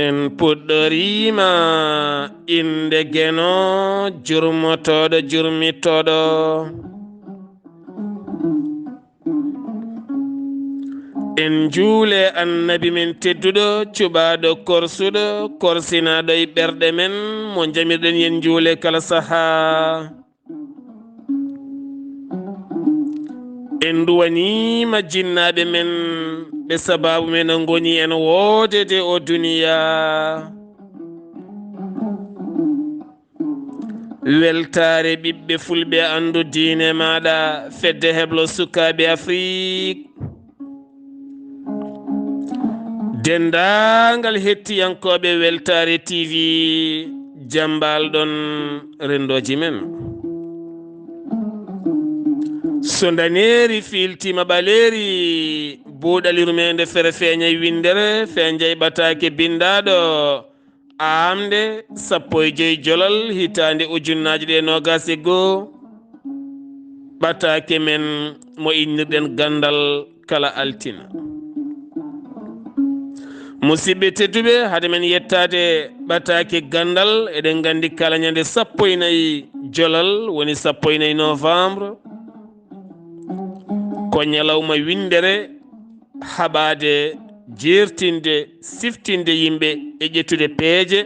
en puɗɗorima inde geno jurmotoɗo jurmitoɗo en juule annabi men tedduɗo cuɓaɗo korsuɗo korsinaɗo e ɓerɗe men mo jamirɗen yen juule kala saaha en duwanima jinnaɓe men ɓe sababu men goni en woodede o duniya weltare ɓiɓɓe fulɓe andu diine maɗa fedde heblo sukaɓe afrique dendagal hettiyankoɓe weltare tv jambalɗon rendoji men so daneri filtima ɓaleri buuɗal yurmeende fere feeña windere feeñjay ɓataake bindaɗo aaɓnde 15 jolal hitande ujunnaje ɗe 21 ɓataake men mo innirɗen Ganndal kala altina musidɓe tedduɓe hade men yettade ɓataake Ganndal eɗen gandi kala ñande 14 jolal woni 14 novembre ko ñalawma windere haɓade jertinde siftinde yimɓe e ƴettude peeje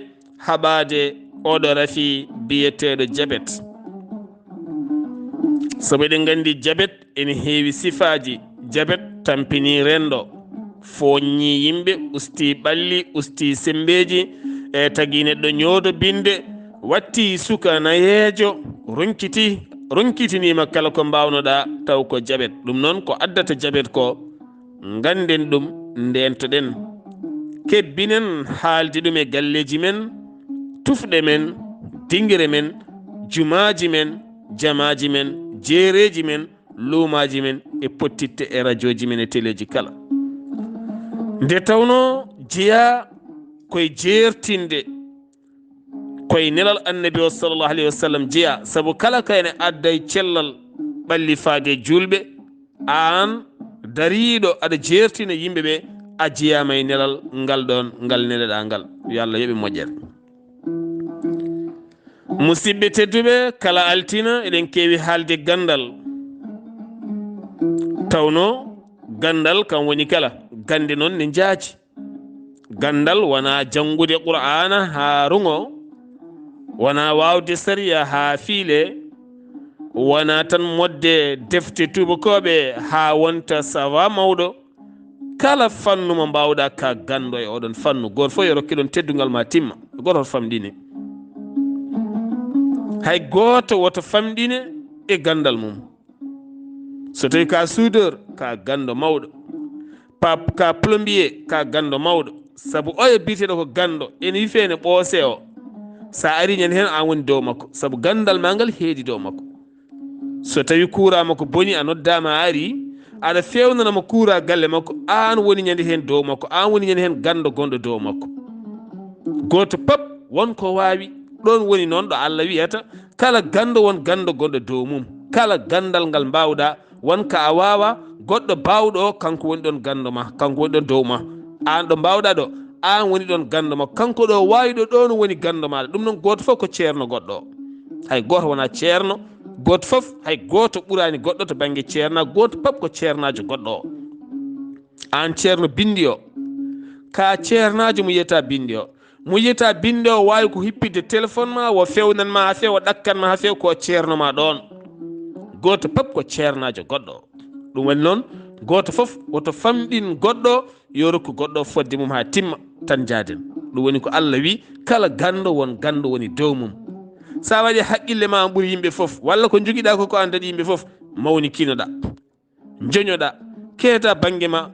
haɓade oɗo rafi biyeteɗo jabet sabu eɗen gandi jabet ene heewi sifaji jabet tampini rendo foññi yimɓe usti ɓalli usti sembeji e tagui neɗɗo ñoodo binde watti suka nayeejo ronkitinima kala ko mbawnoɗa taw ko jabet ɗum noon ko addata jabet ko ganden ɗum ndentoɗen kebbinen haalde ɗum e galleji men tufɗe men dinguere men jumaji men jamaji men jeereji men luumaji men e pottitte e radioji men e téléji kala nde tawno jeeya koye jeertinde koye nelal annabi o sallllahu alayhi wa sallam jeeya saabu kala kayne adday cellal ɓalli faade julɓe an dariɗo aɗa jeertina yimɓeɓe a jeeyama e nelal ngal ɗon ngal neleɗa ngal yo Allah yoɓe moƴƴere musidɓe tedduɓe kala altina eɗen kewi haalde Ganndal tawno Ganndal kam woni kala gande noon ne jaaji Ganndal wona janngude qur'ana ha rungo wona wawde sariya ha fiile wona tan modde defte tubakoɓe ha wonta sawa mawɗo kala fannu mo mbawɗa ka gando e oɗon fannu goto fof yo rokkiɗon teddugal ma timma goto woto famɗine hay goto woto famɗine e Ganndal mum so tawi ka soudeur ka gando mawɗo ka plombier ka gando mawɗo saabu oyo biteɗo ko gando ene wifene ɓoose o sa ari ñande hen an woni dow makko saabu Ganndal ma ngal heedi dow makko so tawi kuura makko boni a noddama ari aɗa fewnanamo kuura galle makko an woni ñande hen dow makko an woni ñande hen gando gonɗo dow makko goto pap wonko wawi ɗon woni noon ɗo Allah wiyata kala gando won gando gonɗo dow mum kala gandal ngal mbawɗa wonka a wawa goɗɗo bawɗo o kanko woni ɗon gando ma kanko woni ɗon dow ma an ɗo mbawɗa ɗo an woni ɗon gando ma kanko ɗo wawiɗo ɗon woni gando maɗa ɗum noon goto foof ko ceerno goɗɗo o hay goto wona ceerno goto foof hay goto ɓurani goɗɗo to banggue ceerna goto pap ko ceernajo goɗɗo o an ceerno bindi o ka ceernajo mo yiyata bindi o mo yiyata bindi o wawi ko hippide téléphone ma wo fewnanma ha fewa ɗakkanma ha fewa ko ceerno ma ɗon goto pap ko ceernajo goɗɗo o ɗum woni noon goto foof woto famɗin goɗɗo yo rokku goɗɗo fodde mum ha timma tan jaaden ɗum woni ko Allah wi kala gando woni dow mum sa waɗi haqqille ma ɓuuri yimɓe foof walla ko joguiɗa ko an daɗi yimɓe foof mawni kinoɗa joñoɗa keeta banggue ma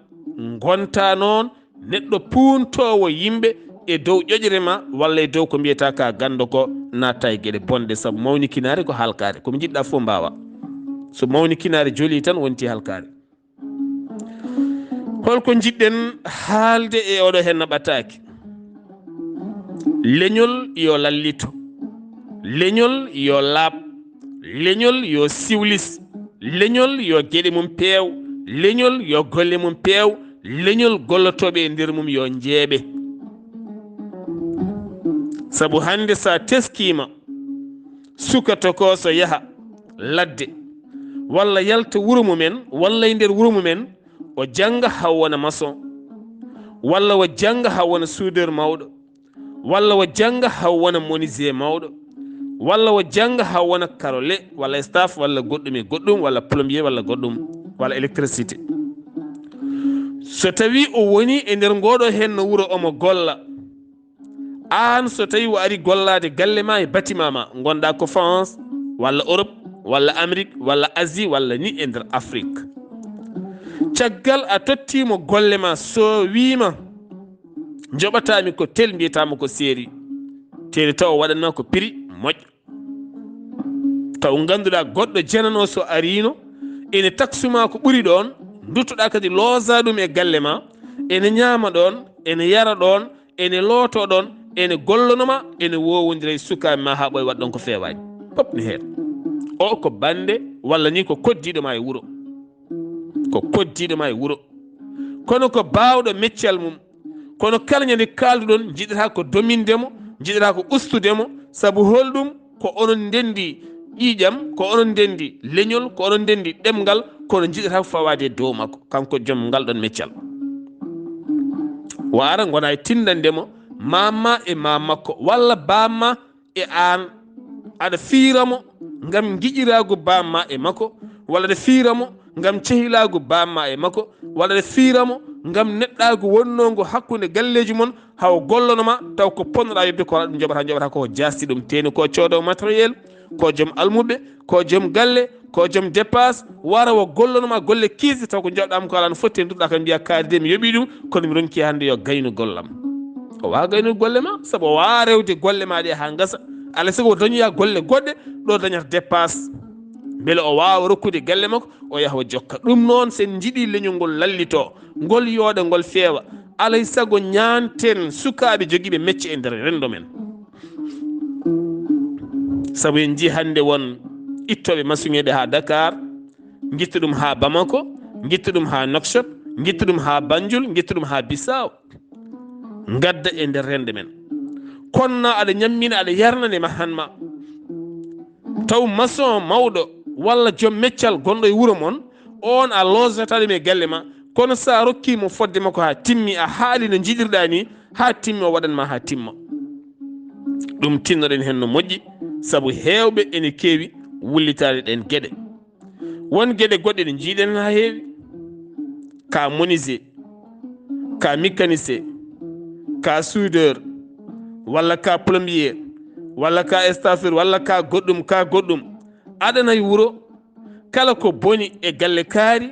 gonta noon neɗɗo puntowo yimɓe e dow ƴoƴre ma walla e dow ko mbiyata ka gando ko natta e gueɗe bonɗe saabu mawnikinare ko halkare komi jiɗɗa fof mbawa so mawnikinare jooli tan wonti halkare holko jiɗɗen haalde e oɗo henna ɓataake leñol yo lallito leñol yo laaɓ leñol yo siwlis leñol yo gueɗe mum peew leñol yo golle mum peew leñol gollotoɓe e nder mum yo jeeɓe sabu hannde sa teskima suka toko so yaha ladde walla yalta wuro mumen walla e nder wuro mumen o janga haw wona maçon walla o janga haw wona soudeur mawɗo walla o janga haw wona menuisier mawɗo walla o janga haw wona karole walla staff walla goɗɗum e goɗɗum walla plombier walla goɗɗum walla électricité so tawi o woni e nder ngoɗo hen no wuro omo golla an so tawi o ari gollade galle ma e bâtiment ma gonɗa ko France walla Europe walla Amérique walla Asie walla ni e nder Afrique caggal a tottimo golle ma so wima joɓatami ko tel mbiyatama ko séeri tede taw o waɗanma ko prix moƴƴo taw ganduɗa goɗɗo janano so arino ene taksuma ko ɓuuri ɗon duttoɗa kadi loosa ɗum e galle ma ene ñaama ɗon ene yara ɗon ene looto ɗon ene gollonoma ene wowodira e sukaɓe ma ha ɓoye waɗ ɗon ko fewani pop ne heen o ko bande walla ni ko koddiɗoma e wuuro ko koddiɗoma e wuuro kono ko bawɗo meccal mum kono kala ñande kalduɗon jiɗata ko domindemo jiɗata ko ustudemo saabu holɗum ko onon ndendi ƴiƴam ko onon ndendi leñol ko onon ndendi ɗemgal kono jiɗata ko fawade e dow makko kanko joom ngal ɗon meccal wara gona e tindandemo mamma e mamakko walla bamma e an aɗa fiiramo ngam giƴirago bamma e makko walla aɗa fiiramo ngam cehilago bamma e makko walla aɗa fiiramo ngam neɗɗago wonnogo hakkude galleji mon haw gollonoma taw ko ponnoɗa yobde ko ɗum joɓata ko jasti ɗum teni ko coodowo matériel ko joom almuɓe ko joom galle ko joom dépasse wara wo gollonoma golle kiisde taw ko jawɗama ko ala no fotti en duɗɗa kam mbiya kaari de mi yoɓi ɗum kono mi ronki hannde yo gaynu gollam o wawa gaynude golle ma saabu o wawa rewde golle ma ɗe ha gasa alay saago o dañoya golle goɗɗe ɗo dañata dépasse beele o wawa rokkude galle makko o yaha o jokka ɗum noon sen jiiɗi leñol ngol lallito ngol yooɗa ngol feewa alay saago ñanten sukaɓe joguiɓe mecce e nder rendo men saabu en jii hannde won ittoɓe masuŋeɗe ha Dakar guitta ɗum ha Bamako guitta ɗum ha Nouakchott guitta ɗum ha Banjul guitta ɗum ha Bissau gadda e nder rende men kono aɗa ñammina aɗa yarnane ma hanma taw maçon mawɗo walla joom meccal gonɗo e wuuro mon on a lojata ɗum e galle ma kono sa rokkimo fodde makko ha timmi a haali no jiɗirɗa ni ha timmi o waɗanma ha timma ɗum tinnoɗen hen no moƴƴi saabu hewɓe ene keewi wullitade ɗen gueɗe won gueɗe goɗɗe ɗe jiiɗen ha heewi ka menuisier ka mécanicien ka soudeur walla ka plombier walla ka staffeur walla ka goɗɗum aɗana e wuuro kala ko boni e galle kaari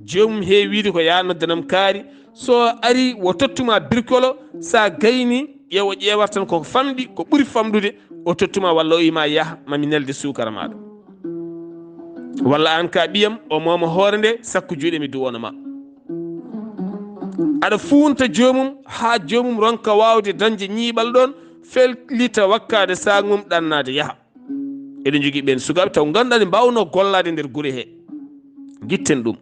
joomum heewi wiide ko ya noddanam kaari so ari wo tottuma birkolo sa gayni ƴeewo ƴeewata tan koko famɗi ko ɓuuri famɗude o tottuma walla o wima yaha mami nelde sukara maɗa walla an ka ɓiyam o moma hoore nde sakku juuɗe mi duwonoma aɗa funta joomum ha joomum ronka wawde dañde ñiiɓal ɗon fellita wakkade sagmum ɗannade yaaha eɗen jogui ɓen sukaɓe taw ganduɗa ne mbawno gollade nder guure he guitten ɗum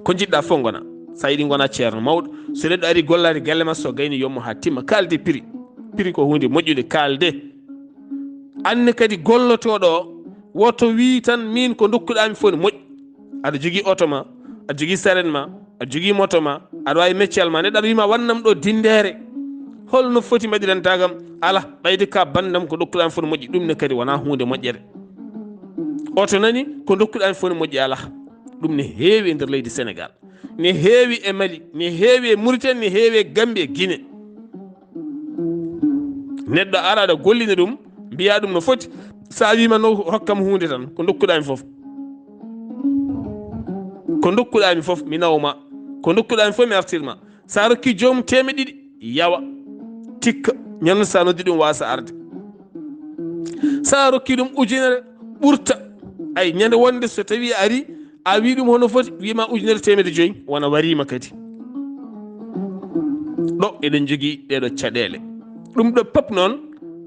ko jiɗɗa fof gona sa yiɗi gona ceerno mawɗo so neɗɗo ari gollade galle ma so gayni yommo ha timma kalde prix ko hunde moƴƴude kalde anne kadi gollotoɗo o woto wi tan min ko dokkuɗami fof ne moƴƴi aɗa jogui auto ma aɗa jogui saret ma aɗa jogui moto ma aɗa wawi meccal ma neɗɗo aɗa wima wannam ɗo dindere holno foti mbaɗiranta kam ala ɓayde ka bandam ko dokkuɗami fof ne moƴƴi ɗum ne kadi wona hunde moƴƴere auto nani ko dokkuɗami fof ne moƴƴi ala ɗum ne heewi e nder leydi Sénégal ne heewi e Mali ne heewi e Mauritanie ne heewi e Gambie e Guinée neɗɗo ara aɗa gollina ɗum mbiya ɗum no foti sa wima no hokkam hunde tan ko dokkuɗami fof mi nawma ko dokkuɗami fof mi artirma sa rokki joomum 200 yawa tikka ñande sa noddi ɗum wasa arde sa rokki ɗum ujunere ɓurta ay ñande wonde so tawi ari a wi ɗum hono foti wima ujunere 500 wona warima kadi ɗo eɗen jogui ɗeɗo caɗele ɗum ɗo pop noon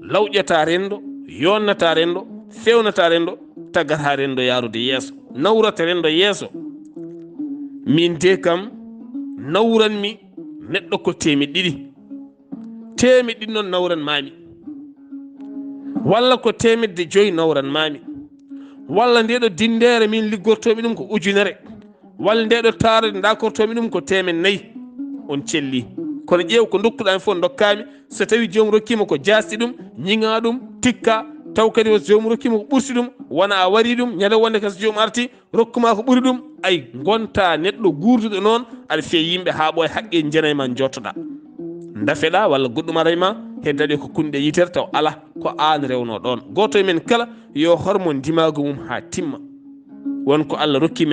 lawƴata rendo yonnata rendo fewnata rendo taggata rendo yarude yeeso nawrata rendo yeeso min de kam nawranmi neɗɗo ko 200 noon nawran mami walla ko 500 nawranmami, walla ndeɗo dindere min liggortomi ɗum ko ujunere, walla ndeɗo tarode dakortomi ɗum ko 400, on celli. kono ƴeew ko dokkuɗami fof dokkami. So tawi jomum rokkima ko jasɗi ɗum ñiŋa ɗum tikka, taw kadi o jomum rokkima ko ɓurti ɗum wona a wari ɗum ñande wonde kasi jomum arti rokkuma ko ɓuuri ɗum, ay gonta neɗɗo gurduɗo noon aɗa fiya yimɓe ha ɓooya haqqe jenayi ma jottoɗa dafeɗa walla goɗɗum aray ma he daɗi ko kunɗe yitere taw ala ko an rewno ɗon. goto e men kala yo hormo ndimago mum ha timma. wonko Allah rokki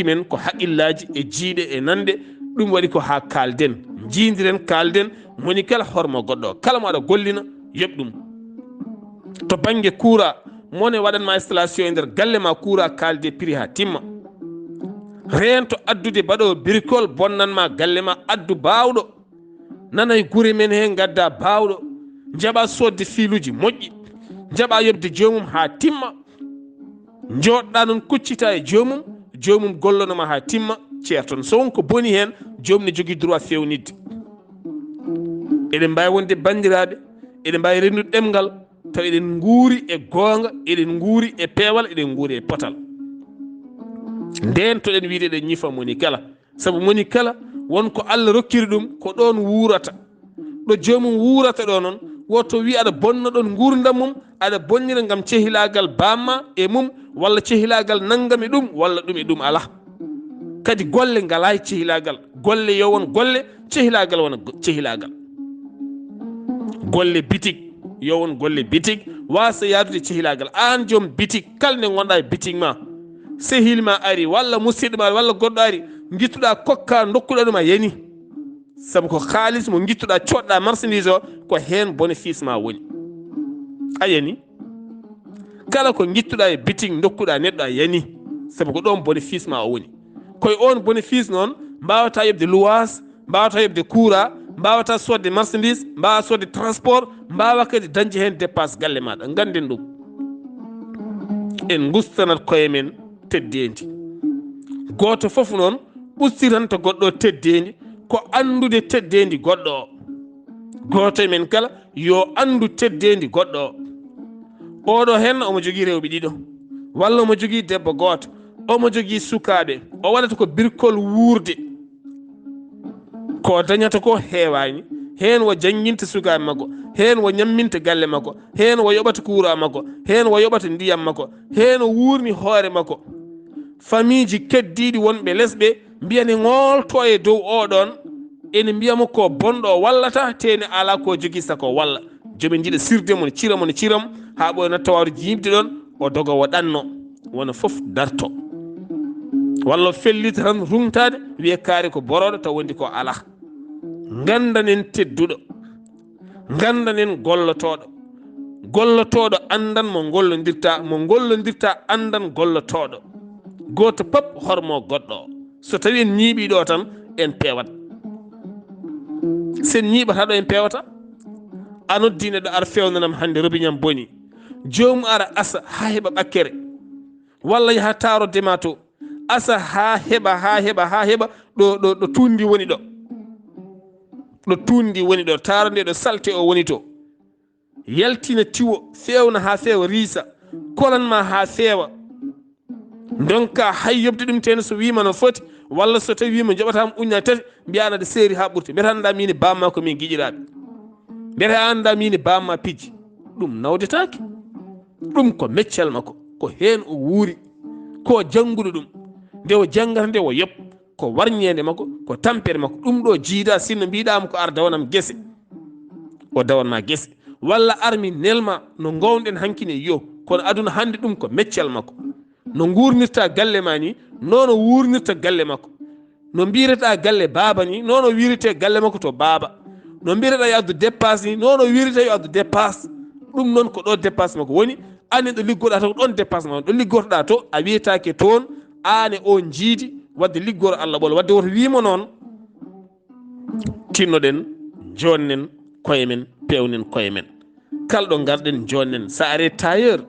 men ko haqqillaji e jiiɗe e nande, ɗum waɗi ko ha kalden jiidiren kalden moni kala hormo goɗɗo, kala mo aɗa gollina yoɓ ɗum. to banggue kuura mone waɗanma installation e nder galle ma kuura kalde prix ha timma. rento addude baɗo bricole bonnanma galle ma, addu bawɗo nana e guure men he gadda bawɗo, jaɓa sodde filuji moƴƴi, jaɓa yobde jomum ha timma, joɗɗa noon kuccita e jomum gollonoma ha timma ceerton. so wonko boni hen jomum ne jogui droit fewnidde. eɗen mbawi wonde bandiraɓe, eɗen mbawi rendude ɗemgal taw eɗen guuri e goonga, eɗen guuri e peewal, eɗen guuri e potal. nden to ɗen wiide ɗen ñifa moni kala, saabu moni kala wonko Allah rokkiri ɗum ko ɗon wuurata. ɗo jomum wuurata ɗo noon woto wi aɗa bonna ɗon gurdam mum, aɗa bonnira gam cehilagal bamma e mum, walla cehilagal naggam e ɗum, walla ɗum e ɗum ala. kadi golle ngala e cehilagal, golle yo won golle, cehilagal wona cehilagal. golle bitig yo won golle bitig, wasa yadude cehilagal. an joom bitig kala nde gonɗa e bitig ma, sehilma ari walla musidɗo ma walla goɗɗo ari guittuɗa kokka dokkuɗa ɗum a yani, saabu ko halis mo guittuɗa coɗɗa marchandise o ko hen bénéfice ma woni. a yani kala ko guittuɗa e bitig dokkuɗa neɗɗo a yani, saabu ko ɗon bénéfice ma o woni. koye on bénéfice noon mbawata yobde luwas, mbawata yobde coura, mbawata sodde marchandise, mbawa sodde transport, mbawa kadi dañde hen dépasse galle maɗa. ganden ɗum en gustanat koye men teddendi. goto foof noon ustiranta goɗɗo teddendi ko andude teddendi goɗɗo o. goto e men kala yo andu teddendi goɗɗo o. oɗo hen omo jogui rewɓe ɗiɗo, walla omo jogui debbo goto, omo jogui sukaɓe, o waɗata ko birkol wuurde. ko dañata ko heewani, hen wo jangguinta sukaɓe makko, hen wo ñamminta galle makko, hen wo yoɓata kuura makko, hen wo yoɓata ndiyam makko, hen o wurni hoore makko. famille ji keddiɗi wonɓe lesɓe mbiyane ngolto e dow oɗon, ene mbiyamo ko bonɗo o wallata tene ala ko jogui sako walla. joɓe jiiɗa sirdemo ne ciramo ha ɓoye natta wawde jibde ɗon o doga o ɗanno, wona foof darto, walla fellita tan rumtade wiye kaari ko boroɗo taw wondi ko ala. gandanen tedduɗo, gandanen gollotoɗo andan mo gollodirta andan gollotoɗo. goto pop hormo goɗɗo o. so tawi en ñiiɓiɗo tan en pewat, sen ñiiɓata ɗo en pewata. a noddine ɗo ara fewnanam hannde robiñam boni, jomum ara asa ha heɓa ɓakkere, walla yaha tarodde ma to asa ha heɓa ɗo tundi woni ɗo taro nde ɗo salte o woni to. yaltina tiwo fewna ha fewa riisa, kolanma ha fewa, donka hay yobde ɗum teno so wima no foti, walla so tawi wima joɓatama uña tati mbiya aɗa seeri ha ɓurti, mbiyata anda mini bamma ko min guiƴiraɓe, mbiyata anda mini bamma pijji. ɗum nawdetake, ɗum ko meccal makko, ko hen o wuuri, ko jannguɗo ɗum, nde o janggata nde o yoɓ, ko warñede makko, ko tampere makko. ɗum ɗo jiida sinno mbiɗama ko ar dawanam guese, o dawanma guese, walla armi nelma no gowɗen hankkine yo. kono aduna hande ɗum ko meccal makko. no gurnirta galle ma ni noon o wurnirta galle makko, no mbirata galle baba ni noon o wirite galle makko to baba, no mbirata yo addu dépasse ni noon o wirite yo addu dépasse. ɗum noon ko ɗo dépasse makko woni. ane ɗo liggoɗa to ko ɗon dépasse makko, ɗo liggortoɗa to a wiyetake toon ane o jiidi wadde liggoro Allah ɓolo. wadde woto wima noon tinnoɗen jonnen koye men, pewnen koye men. kala ɗo garɗen jonnen. sa are tailleur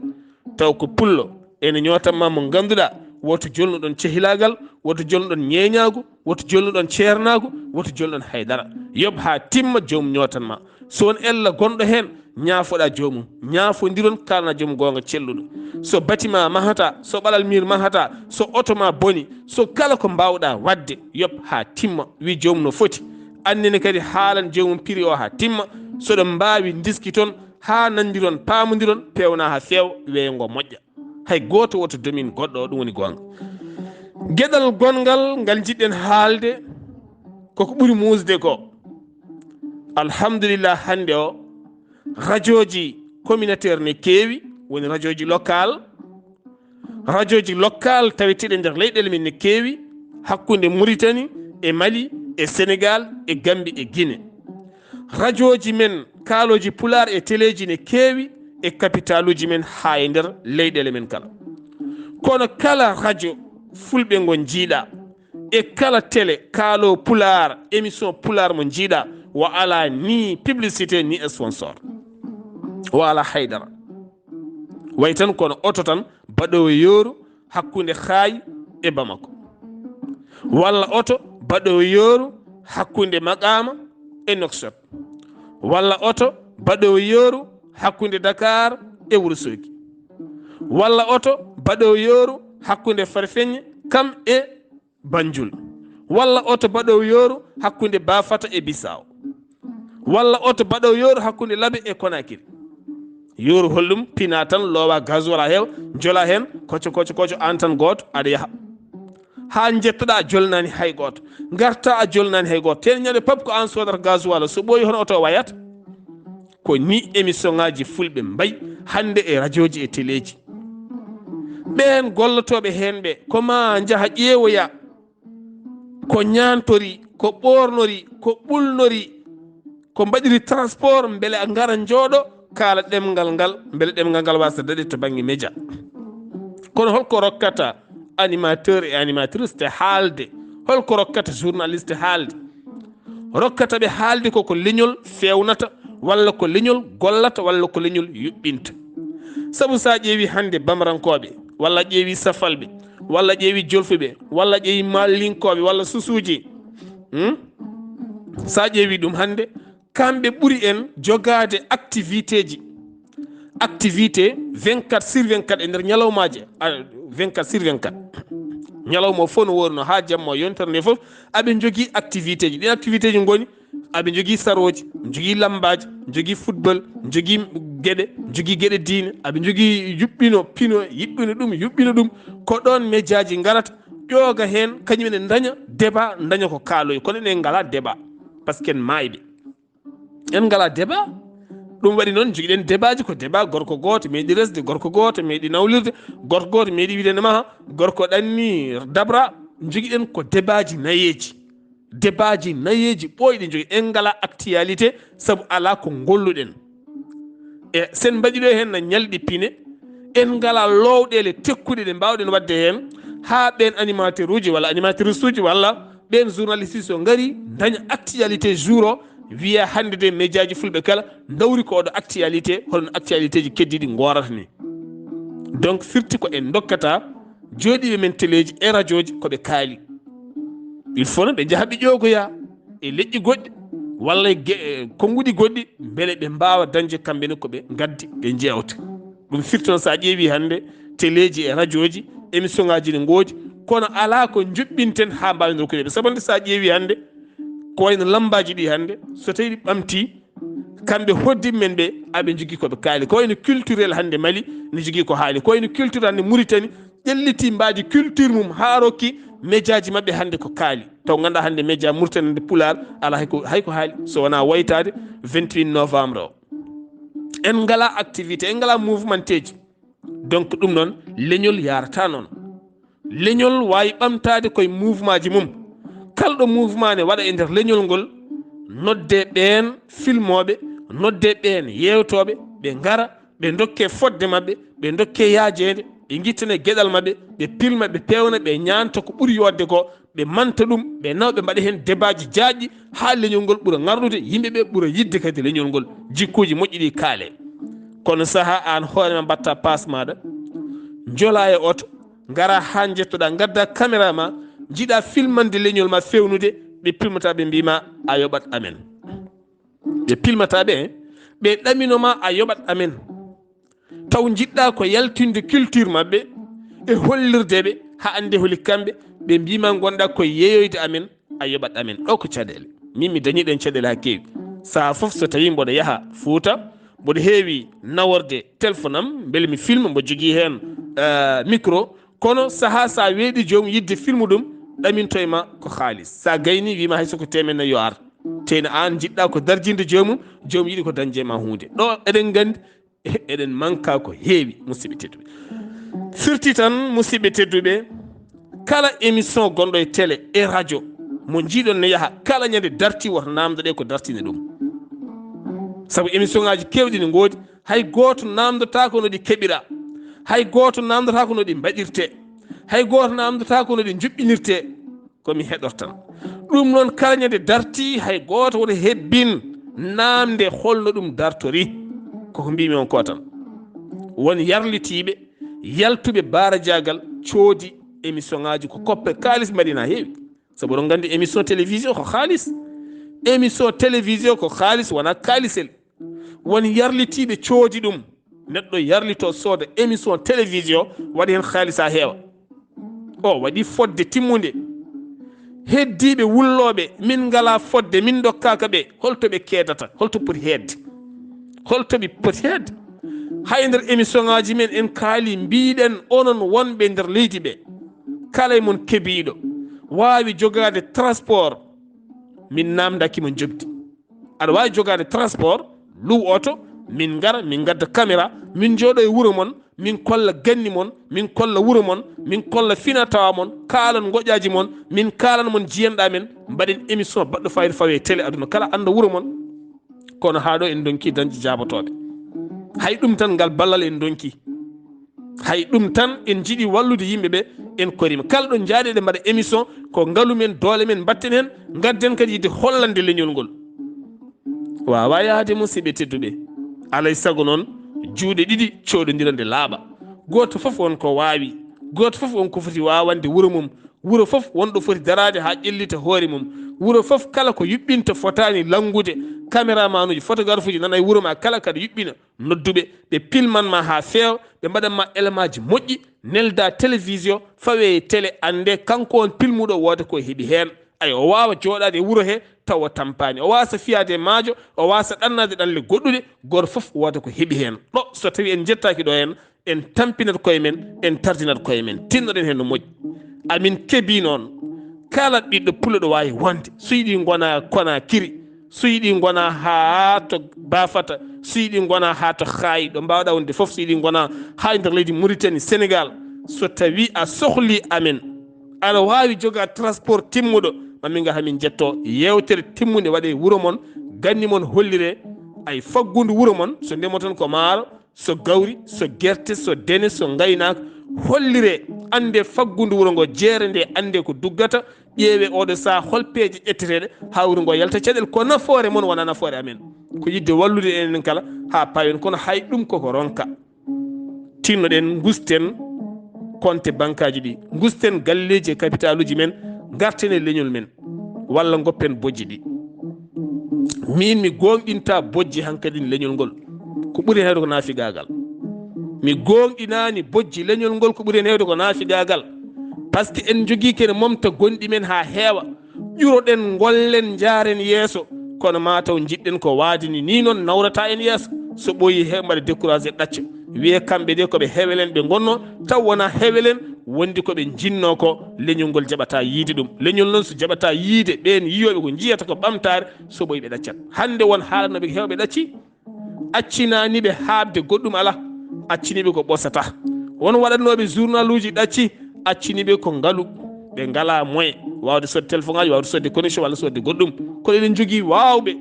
taw ko pullo ene ñotanma mo ganduɗa, woto jolnuɗon cehilagal, woto jolnuɗon ñeñagu, woto jolnuɗon ceernagu, woto jolnuɗon haydara. yob ha timma joomum ñotanma. so won ella gonɗo hen ñaafoɗa joomum ñaafodiron kalana joomum gonga celluɗo so bâtiment mahata so ɓalal mur mahata so auto ma boni so kala ko mbawɗa wadde yop ha timma wi joomum no foti annene kadi haalan joomum prix o ha timma soɗo mbawi diski toon ha nandiron pamodiron pewna ha feewa weeyogo moƴƴa hay goto woto domine goɗɗo o ɗum woni gonga gueɗal gongal ngal jiɗɗen haalde koko ɓuuri musde ko alhamdulillah hannde o radio ji communautaire ne keewi woni radio ji local taweteɗe nder leyɗele men ne keewi hakkunde Mauritanie e Mali e Sénégal e Gambie e Guinée radio ji men kaaloji pulaar e téléji ne keewi e capitaluji men ha e nder leyɗele men kala kono kala radio fulɓe ngo jiiɗa e kala télé kaalo pulaar émission pulaar mo jiiɗa wo ala ni publicité ni sponsor wo ala haydara way tan kono oto tan baɗowo yooru hakkunde Haay e Bamako walla oto baɗowo yooru hakkunde Maqama e Nouakchott walla oto baɗowo yooru hakkunde Dakar e Ourossogui walla oto baɗowo yooru hakkunde Farfeñe kam e Banjul walla oto baɗowo yooru hakkunde Bafata e Bissau walla oto baɗowo yooru hakkunde Labe e Conakry yooru hollum pina tan loowa gasoil a heew jola hen kocco an tan goto aɗa yaaha ha jettoɗa a jolnani hay goto garta a jolnani hay goto ten ñande pap ko an sodata gasoil so ɓooyi hono oto wayata ko ni émission ngaji fulɓe mbayi hande e radio ji e téléji ɓen gollotoɓe hen ɓe koma jaaha ƴeewoya ko ñantori ko ɓornori ko ɓulnori ko mbaɗiri transport beele a gara jooɗo kaala ɗemgal ngal beele ɗemgal ngal wasa daɗe to banggue média kono holko rokkata animateur et animatrice te haalde holko rokkata journaliste haalde rokkata ɓe haalde koko leñol fewnata walla ko leñol gollata walla ko leñol yuɓɓinta saabu sa ƴeewi hande bamarankoɓe walla ƴeewi safalɓe walla ƴeewi jolfuɓe walla ƴeewi mallinkoɓe walla susuji sa ƴeewi ɗum hande kamɓe ɓuuri en jogade activité 24/24 e nder ñalawmaji 24/24 ñalawma o fof no worno ha jamma o yontere nde fof aɓe jogui activité ji ɗin activité ji goni aɓe jogui saroji jogui lambaji jogui football jogui gueɗe diine aɓe jogui yuɓɓino pino yuɓɓino ɗum ko ɗon médiaji garata ƴooga hen kañumene daña débat daña ko kaaloy kono enen ngala débat par ce que en mayɓe en ngala débat ɗum waɗi noon joguiɗen débat ji ko débat gorko goto meeɗi resde gorko goto meeɗi nawlirde gorko goto meeɗi wiide nemaha gorko ɗanni dabra joguiɗen ko débat ji nayeji ɓoyɗi jogui en ngala actualité saabu ala ko golluɗen e sen mbaɗiɗo hen no ñalɗi pine en ngala lowɗele tekkuɗe ɗe mbawɗen wadde hen ha ɓen animateur uji walla animatrice uji walla ɓen journaliste so ngari daña actualité jour o wiya hande de média ji fulɓe kala dawri ko oɗo actualité holno actualité ji keddiɗi gorata ni donc firti ko en dokkata jooɗiɓe men téléji e radio ji koɓe kaali il faut noon ɓe jaaha ɓe ƴoogoya e leƴƴi goɗɗi walla konnguɗi goɗɗi beele ɓe mbawa dañde kamɓene koɓe gaddi ɓe jewta ɗum firti noon sa ƴeewi hande téléji e radio ji émission ngaji ne goodi kono ala ko juɓɓinten ha mbawi dokkudeɓe sabande sa ƴeewi hande ko wayno lambaji ɗi hande so tawi ɗi ɓamti kamɓe hoddiɓe men ɓe aɓe jogui koɓe kaali ko wayno culturel hande Mali ne jogui ko haali ko wayno culture hande Mauritanie ƴelliti mbaadi culture mum ha rokki média ji mabɓe hande ko kaali taw ganduɗa hande média Mauritanie nde pulaar ala hayko haali so wona waytade 28 novembre o en ngala activité en ngala mouvementeji donc ɗum noon leñol yarata noon leñol wawi ɓamtade koye mouvement ji mum kalɗo mouvement ne waɗa e nder leñol ngol nodde ɓen filmoɓe nodde ɓen yewtoɓe ɓe gara ɓe dokke fodde mabɓe ɓe dokke yaajede ɓe guittane gueɗal mabɓe ɓe pilma ɓe pewna ɓe ñanta ko ɓuuri yodde ko ɓe manta ɗum ɓe nawa ɓe mbaɗa hen débat ji jaajƴi ha leñol ngol ɓuura gardude yimɓeɓe ɓuura yidde kadi leñol ngol jikkuji moƴƴiɗi kaale kono saaha an hoorema mbatta passe maɗa jola e oto gara ha jettoɗa gadda caméra ma jiiɗa filmande leñol ma fewnude ɓe pilmata ɓe mbima a yoɓat amen ɓe pilmata ɓe ɓe ɗaminoma a yoɓat amen taw jiɗɗa ko yaltinde culture mabɓe e hollirde ɓe ha ande holi kamɓe ɓe mbima gonɗa koye yeeyoyde amen a yoɓat amen ɗo ko caɗele min mi dañiɗen caɗele ha kewi sa foof so tawi mboɗo yaaha Fouta mboɗo heewi naworde téléphone am beele mi filme mbo jogui hen micro kono saaha sa weeɗi jomum yidde filme ɗum ɗamintoyema ko haalis sa gayni wima hay soko temen yo ar teno an jiɗɗa ko darjinde jomum yiiɗi ko dañde ma hunde ɗo eɗen gandi eɗen manka ko heewi musidɓe tedduɓe firti tan musidɓe tedduɓe kala émission gonɗo e télé e radio mo jiiɗon ne yaaha kala ñande darti woto namdoɗe ko dartine ɗum saabu émission ngaji kewɗi ne goodi hay goto namdotako no ɗi keɓira hay goto namdotako no ɗi mbaɗirte hay goto namdotako no ɗi juɓɓinirte komi heɗortan ɗum noon kala ñande darti hay goto woto hebbin namde holno ɗum dartori koko mbimi on ko tan won yarlitiɓe yaltuɓe baara jagal coodi émission ngaji ko koppe kalis mbaɗina heewi saabu oɗon gandi émission télévision ko haalis émission télévision ko haalis wona kaalisel won yarlitiɓe coodi ɗum neɗɗo yarlito sooda émission télévision waɗi hen haalis ha heewa o waɗi fodde timmude heddiɓe wulloɓe min ngala fodde min dokkaka ɓe holtoɓe keedata holto poti hedde holtoɓe poti hedde hay nder émission ngaji men en kaali mbiɗen onon wonɓe nder leydi ɓe kala e mon keebiɗo wawi jogade transport min namdakimo jogdi aɗa wawi jogade transport low auto min gara min gadda caméra min jooɗo e wuuro mon min kolla ganni mon min kolla wuuro mon min kolla finatawa mon kaalan goƴaji mon min kaalan mon jiyanɗa men mbaɗen émission baɗɗo fayida fawe télé aduna kala anda wuuro mon kono haɗo en donki dañde jabotoɓe hay ɗum tan ngal ballal en donki hay ɗum tan en jiiɗi wallude yimɓeɓe en korima kala ɗo jaaɗeɗe mbaɗa émission ko ngaalumen doole men batten hen gadden kadi yidde hollande leñol ngol wawa yaade musidɓe tedduɓe alay saago noon juuɗe ɗiɗi coɗodirande laaɓa goto foof wonko wawi goto foof wonko foti wawande wuuro mum wuuro foof wonɗo foti darade ha ƴellita hoore mum wuuro foof kala ko yuɓɓinta fotani langude caméraman uji photographe uji nana e wuuro ma kala kada yuɓɓina nodduɓe ɓe pilmanma ha feewa ɓe mbaɗanma élément ji moƴƴi nelda télévision fawe télé ande kanko on pilmuɗo wooda ko heeɓi hen ay o wawa jooɗade e wuuro he tawa tampani o wasa fiyade maajo o wasa ɗannade ɗanle goɗɗuɗe goto foof wooda ko heeɓi hen ɗo so tawi en jettaki ɗo hen en tampinat koye men en tardinat koye men tinnoɗen hen no moƴƴi amin keebi noon kala ɓiɗɗo puloɗo wawi wonde so yiɗi gona kona kiri so yiɗi gona ha to bafata so yiɗi gona ha to haayi ɗo mbawɗa wonde foof so yiɗi gona ha nder leydi Mauritanie Sénégal so tawi a sohli amen aɗa wawi joga transport timmuɗo mamin ga hamin jetto yewtere timmude waɗe wuuro mon ganni mon hollire ay faggudu wuuro mon so ndemoton ko maaro so gawri so guerte so dene so gaynaka hollire ande faggudu wuuro ngo jeere nde ande ko duggata ƴeewe oɗo saa holpeeje ƴetteteɗe ha wuuro ngo yalta caɗele ko nafoore mon wona nafoore amen ko yidde wallude enen kala ha pawen kono hay ɗum koko ronka tinnoɗen gusten compte banque aji ɗi gusten galleji e capital uji men garten e leñol men walla goppen bojji ɗi min mi gonɗinta bojji hankkadi leñol ngol ko ɓuuri hewde ko naafigagal mi gonɗinani bojji leñol ngol ko ɓuuri hen hewde ko naafigagal par ce que en jogui kene momta gonɗi men ha heewa ƴuroɗen gollen jaaren yeeso kono mataw jiɗɗen ko waadini ni noon nawrata en yeeso so ɓooyi he mbaɗa découragé ɗacca wiye kamɓe de koɓe hewelen ɓe gonno taw wona hewelen wondi koɓe jinno ko leñol ngol jaɓata yiide ɗum leñol noon so jaɓata yiide ɓen yiyoɓe ko jiyata ko ɓamtare so ɓoyi ɓe ɗaccat hande won haalanoɓe hewɓe ɗacci accinaniɓe haabde goɗɗum ala acciniɓe ko ɓosata won waɗannoɓe journal uji ɗacci acciniɓe ko ngaalu ɓe ngala moyen wawde sodde téléphone aji wawde sodde connexion walla sodde goɗɗum kono eɗen jogui wawɓe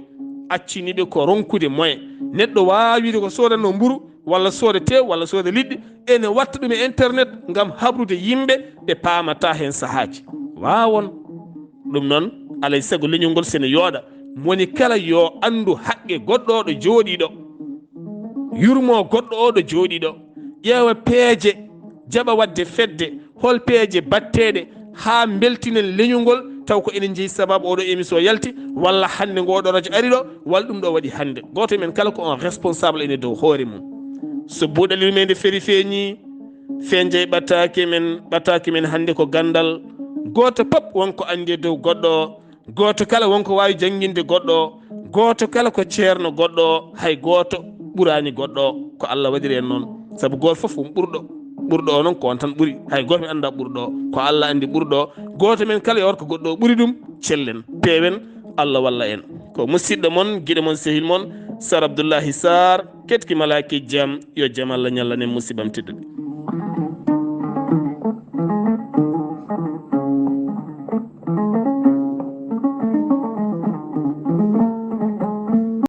acciniɓe ko ronkude moyen neɗɗo wawide ko sodanno mburu walla sooda tew walla sooda liɗɗi ene watta ɗum e internet ngam habrude yimɓe ɓe paamata hen sahaji wawon ɗum noon alay saago leñol ngol sene yooɗa moni kala yo andu haqqe goɗɗo oɗo jooɗiɗo yurmo goɗɗo oɗo jooɗiɗo ƴeewa peeje jaɓa wadde fedde hol peeje batteɗe ha beltinen leñol ngol taw ko enen jeeyi sababu oɗo émission yalti walla hannde ngoɗo radio ari ɗo walla ɗum ɗo waɗi hannde goto men kala ko on responsable ene dow hoore mum so buuɗal yurmeende feri feeñi feeñje ɓataake men hannde ko Ganndal goto pop wonko andi e dow goɗɗo o goto kala wonko wawi jangguinde goɗɗo o goto kala ko ceerno goɗɗo o hay goto ɓurani goɗɗo o ko Allah waɗiri en noon saabu goto foof won ɓurɗo o noon ko on tan ɓuuri hay goto mi anda ɓurɗo o ko Allah andi ɓurɗo o goto men kala yewata ko goɗɗo o ɓuuri ɗum cellen peewen Allah walla en ko musidɗo moon guiɗo moon sehil moon Sar Abdullaahi Saar ketki malaki jaam yo jaam Allah ñallanen musibam tedduɓe